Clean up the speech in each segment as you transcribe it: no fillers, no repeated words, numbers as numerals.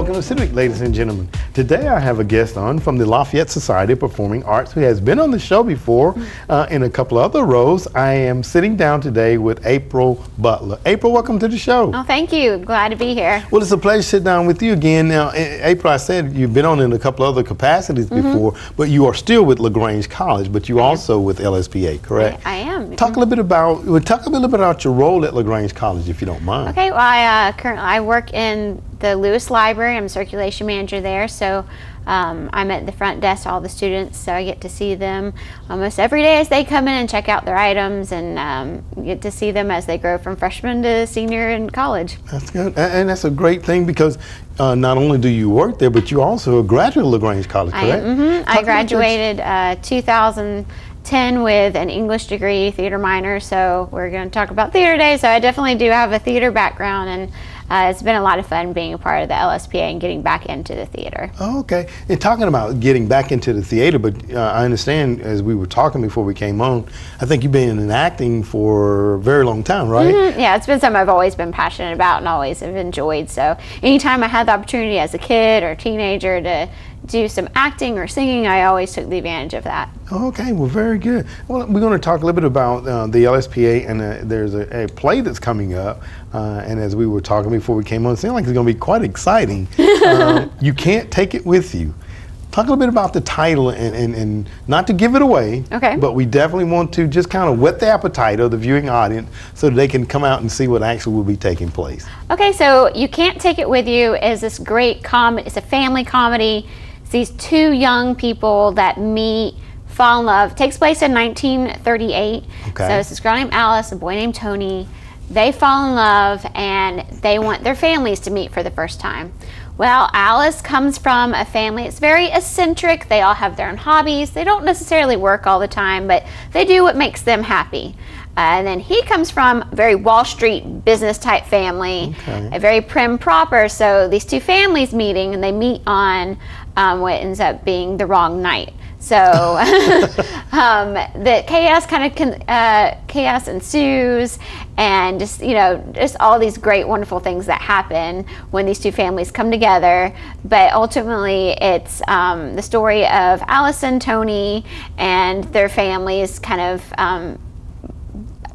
welcome to Civic, ladies and gentlemen. Today I have a guest on from the Lafayette Society of Performing Arts who has been on the show before in a couple of other roles. I am sitting down today with April Butler. April, welcome to the show. Oh, thank you. Glad to be here. Well, it's a pleasure to sit down with you again. Now, April, I said you've been on in a couple other capacities before, but you are still with LaGrange College, but you also with LSPA, correct? I am. Talk a little bit about your role at LaGrange College, if you don't mind. Okay, well, I work in the Lewis Library. I'm a circulation manager there, so I'm at the front desk to all the students, so I get to see them almost every day as they come in and check out their items, and get to see them as they grow from freshman to senior in college. That's good, and that's a great thing because not only do you work there, but you also a graduate of LaGrange College, correct? I graduated 2010 with an English degree, theater minor, so we're going to talk about theater today, so I definitely do have a theater background, and it's been a lot of fun being a part of the LSPA and getting back into the theater. Oh, okay. And talking about getting back into the theater, but I understand as we were talking before we came on, I think you've been in acting for a very long time, right? Yeah, it's been something I've always been passionate about and always have enjoyed. So anytime I had the opportunity as a kid or teenager to do some acting or singing, I always took the advantage of that. Okay, well, very good. Well, we're going to talk a little bit about the LSPA, and there's a play that's coming up, and as we were talking before we came on, it seemed like it's going to be quite exciting. You Can't Take It With You. Talk a little bit about the title, and not to give it away, okay, but we definitely want to just kind of whet the appetite of the viewing audience so that they can come out and see what actually will be taking place. Okay, so You Can't Take It With You is this great comedy. It's a family comedy. It's these two young people that meet, fall in love. It takes place in 1938. Okay. So it's this girl named Alice, a boy named Tony. They fall in love and they want their families to meet for the first time. Well, Alice comes from a family, it's very eccentric. They all have their own hobbies. They don't necessarily work all the time, but they do what makes them happy. And then he comes from a very Wall Street business type family, a very prim proper. So these two families meeting, and they meet on what ends up being the wrong night. So the chaos ensues, and just all these great, wonderful things that happen when these two families come together. But ultimately, it's the story of Alice and Tony and their families kind of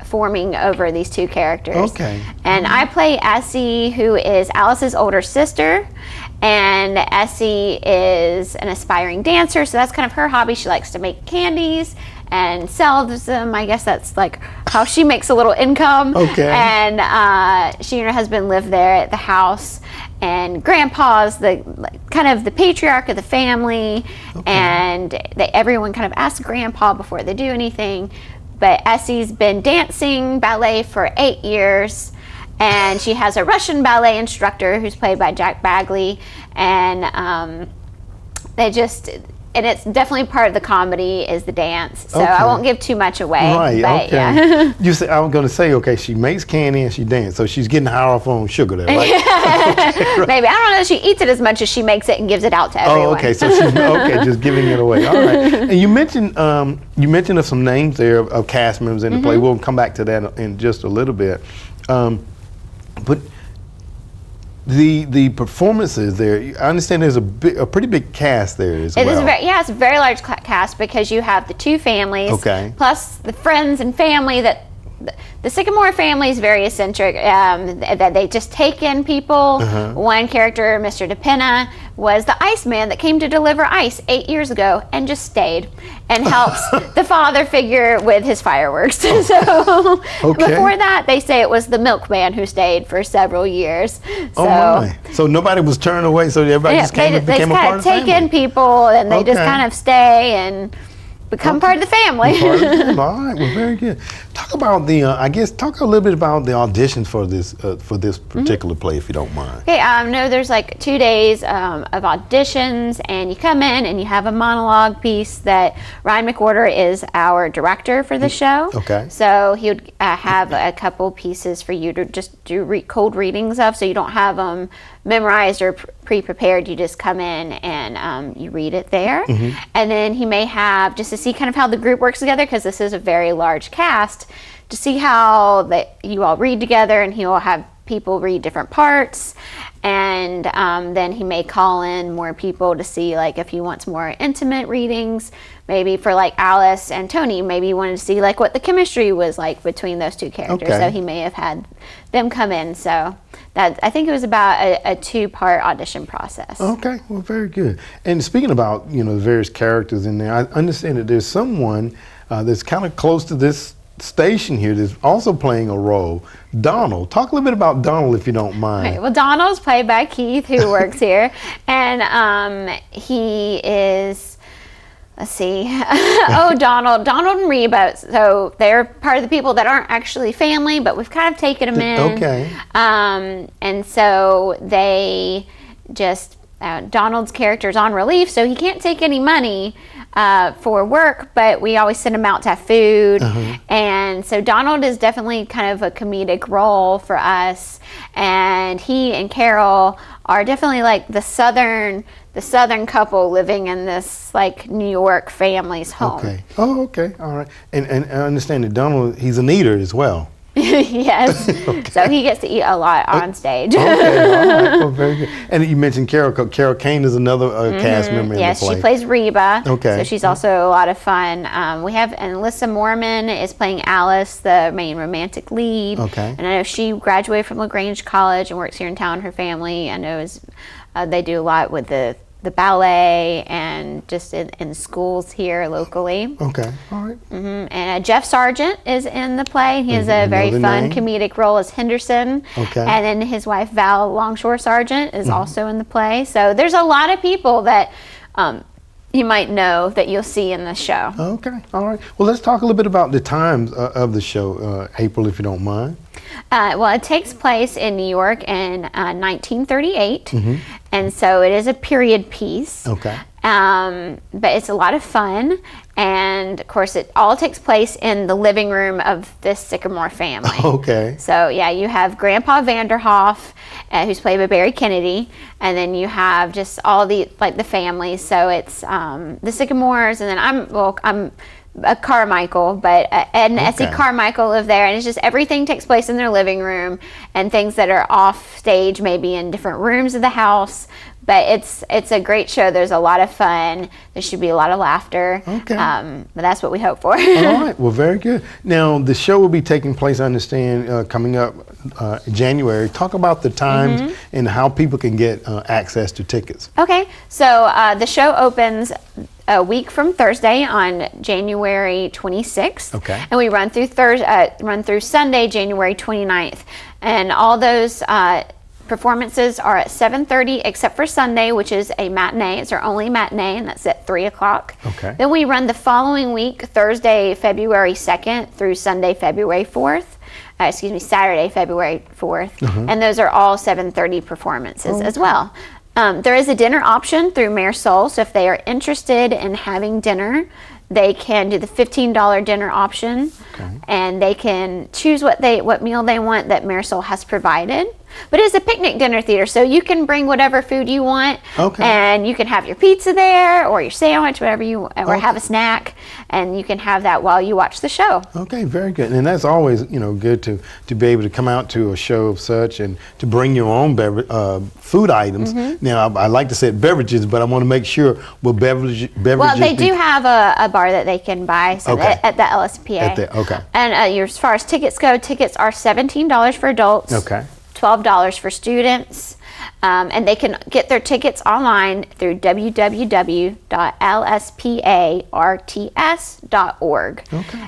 forming over these two characters. Okay. And I play Essie, who is Alice's older sister. And Essie is an aspiring dancer, so that's kind of her hobby. She likes to make candies and sells them. I guess that's like how she makes a little income. Okay. And she and her husband live there at the house. And Grandpa's kind of the patriarch of the family. Okay. And everyone kind of asks Grandpa before they do anything. But Essie's been dancing ballet for 8 years. And she has a Russian ballet instructor who's played by Jack Bagley, and it's definitely part of the comedy is the dance. So I won't give too much away. Right. But, okay. Yeah. You said I was going to say, okay, she makes candy and she dances, so she's getting high off on sugar there, right? Okay, right. Maybe I don't know if she eats it as much as she makes it and gives it out to everyone. Oh, okay. So she's just giving it away. All right. And you mentioned of some names there of cast members in the play. We'll come back to that in just a little bit. But the performances there, I understand there's a pretty big cast there as well. It's a very large cast because you have the two families, plus the friends and family that. The Sycamore family is very eccentric, that they just take in people. One character, Mr. DePenna, was the Iceman that came to deliver ice 8 years ago and just stayed and helps the father figure with his fireworks. So before that, they say it was the milkman who stayed for several years. So nobody was turned away, so everybody just became a part of the family. They take in people and they just kind of stay and become part of the family. All right, well, very good. Talk about talk a little bit about the auditions for this particular play, if you don't mind. Okay, there's like 2 days of auditions, and you come in and you have a monologue piece that Ryan McWhorter is our director for the show. Okay. So he would have a couple pieces for you to just do cold readings of, so you don't have them memorized or pre-prepared. You just come in and you read it there. And then he may have, just to see kind of how the group works together, because this is a very large cast, to see how you all read together, and he will have people read different parts, and then he may call in more people to see, like, if he wants more intimate readings. Maybe for like Alice and Tony, maybe he wanted to see like what the chemistry was like between those two characters. Okay. So he may have had them come in. So that, I think it was about a 2-part audition process. Okay, well, very good. And speaking about, the various characters in there, I understand that there's someone that's kind of close to this station here that's also playing a role. Donald. Talk a little bit about Donald, if you don't mind. Right. Well, Donald's played by Keith, who works here, and he is. Let's see. Donald and Rheba. So they're part of the people that aren't actually family, but we've kind of taken them in. Okay. And so they just, Donald's character's on relief, so he can't take any money for work, but we always send him out to have food. And so Donald is definitely kind of a comedic role for us. And he and Carol are definitely like the southern couple living in this like New York family's home. Okay. Oh, okay. All right. And I understand that Donald, he's an eater as well. Yes. Okay. So he gets to eat a lot on stage. Okay. All right. Well, very good. And you mentioned Carol. Carol Kane is another cast member in the play. Yes, she plays Rheba. Okay. So she's also a lot of fun. We have, and Alyssa Mormon is playing Alice, the main romantic lead. Okay. And I know she graduated from LaGrange College and works here in town. Her family, I know, they do a lot with the ballet and just in schools here locally. Okay, all right. And Jeff Sargent is in the play. He has a very fun comedic role as Henderson. Okay. And then his wife Val Longshore Sargent is also in the play. So there's a lot of people that you might know that you'll see in the show. Okay, all right. Well, let's talk a little bit about the times of the show, April, if you don't mind. Well, it takes place in New York in 1938, and so it is a period piece. Okay. But it's a lot of fun, and of course, it all takes place in the living room of this Sycamore family. Okay. So yeah, you have Grandpa Vanderhoff, who's played by Barry Kennedy, and then you have just all the family. So it's the Sycamores, and then I'm a Carmichael, but Ed and Essie Carmichael live there, and it's just everything takes place in their living room, and things that are off stage maybe in different rooms of the house. But it's a great show. There's a lot of fun. There should be a lot of laughter. Okay. But that's what we hope for. All right. Well, very good. Now, the show will be taking place, I understand, coming up January. Talk about the times and how people can get access to tickets. Okay. So the show opens a week from Thursday on January 26th. Okay. And we run through Sunday, January 29th. And all those performances are at 7:30, except for Sunday, which is a matinee. It's our only matinee, and that's at 3 o'clock. Okay. Then we run the following week, Thursday, February 2nd through Sunday, February 4th. Saturday, February 4th. And those are all 7:30 performances as well. There is a dinner option through Mayor Sol, so if they are interested in having dinner, they can do the $15 dinner option, and they can choose what meal they want that Marisol has provided. But it's a picnic dinner theater, so you can bring whatever food you want, and you can have your pizza there or your sandwich, whatever you want, or have a snack, and you can have that while you watch the show. Okay, very good. And that's always, good to be able to come out to a show of such and to bring your own food items. Now, I like to say beverages, but I want to make sure will beverages. Well, they do have a bar that they can buy at the LSPA. And as far as tickets go, tickets are $17 for adults. Okay. $12 for students, and they can get their tickets online through www.lsparts.org.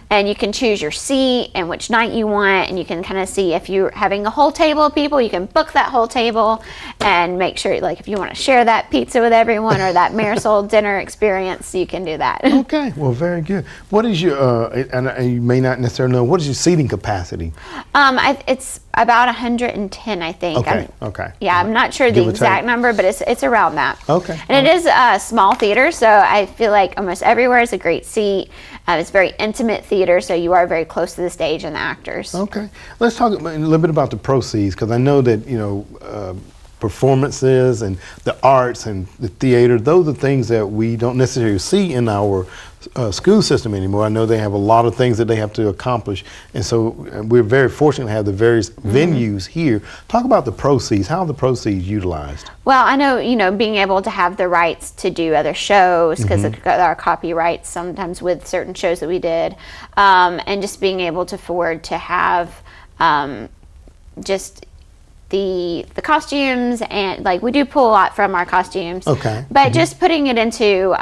And you can choose your seat and which night you want, and you can kind of see if you're having a whole table of people, you can book that whole table and make sure, like, if you want to share that pizza with everyone or that Marisol dinner experience, you can do that. Okay, well, very good. What is your, and you may not necessarily know, what is your seating capacity? It's about 110, I think. Okay. Yeah, I'm not sure the exact number, but it's around that. Okay. And it is a small theater, so I feel like almost everywhere is a great seat. It's very intimate theater, so you are very close to the stage and the actors. Okay. Let's talk a little bit about the proceeds, because I know that, performances and the arts and the theater. Those are things that we don't necessarily see in our school system anymore. I know they have a lot of things that they have to accomplish, and so we're very fortunate to have the various venues here. Talk about the proceeds. How are the proceeds utilized? Well, I know, being able to have the rights to do other shows, because our copyrights sometimes with certain shows that we did, and just being able to afford to have just the costumes, and like we do pull a lot from our costumes. Okay. But just putting it into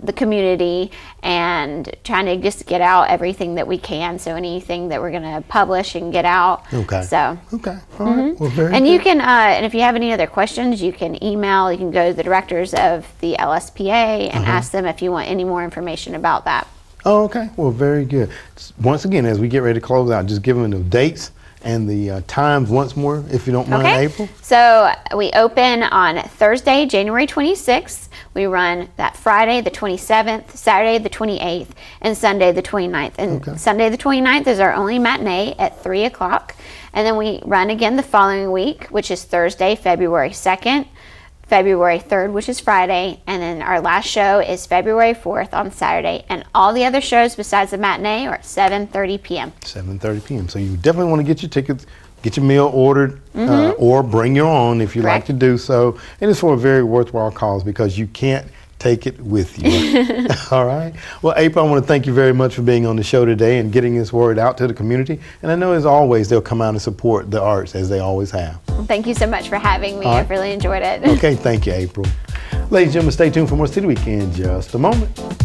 the community and trying to just get out everything that we can. So anything that we're going to publish and get out. Okay. So. Okay. All right. Well, very And good. you can, and if you have any other questions, you can email. You can go to the directors of the LSPA and ask them if you want any more information about that. Oh, okay. Well, very good. Once again, as we get ready to close out, just give them the dates and the times once more, if you don't mind, April. So we open on Thursday, January 26th. We run that Friday, the 27th, Saturday, the 28th, and Sunday, the 29th. And Sunday, the 29th is our only matinee at 3 o'clock. And then we run again the following week, which is Thursday, February 2nd, February 3rd, which is Friday, and then our last show is February 4th on Saturday, and all the other shows besides the matinee are at 7:30 p.m. 7:30 p.m. So you definitely want to get your tickets, get your meal ordered, or bring your own if you like to do so. And it's for a very worthwhile cause because you can't take it with you. All right. Well, April, I want to thank you very much for being on the show today and getting this word out to the community. And I know, as always, they'll come out and support the arts as they always have. Well, thank you so much for having me. I've really enjoyed it. Okay, thank you, April. Ladies and gentlemen, stay tuned for more City Week in just a moment.